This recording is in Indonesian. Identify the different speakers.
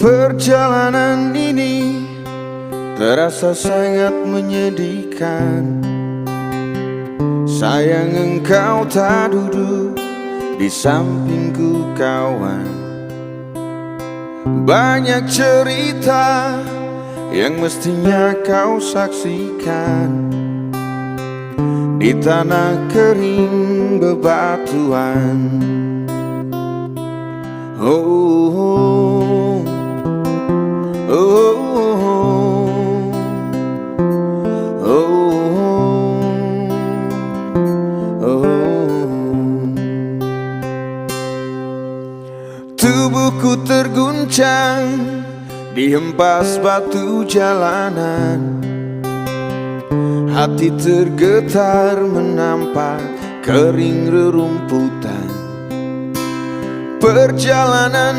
Speaker 1: Perjalanan ini terasa sangat menyedihkan. Sayang engkau tak duduk di sampingku kawan. Banyak cerita yang mestinya kau saksikan di tanah kering bebatuan. Oh, oh, oh, oh, oh. Tubuhku terguncang dihempas batu jalanan. Hati tergetar menampak kering rerumputan. Perjalanan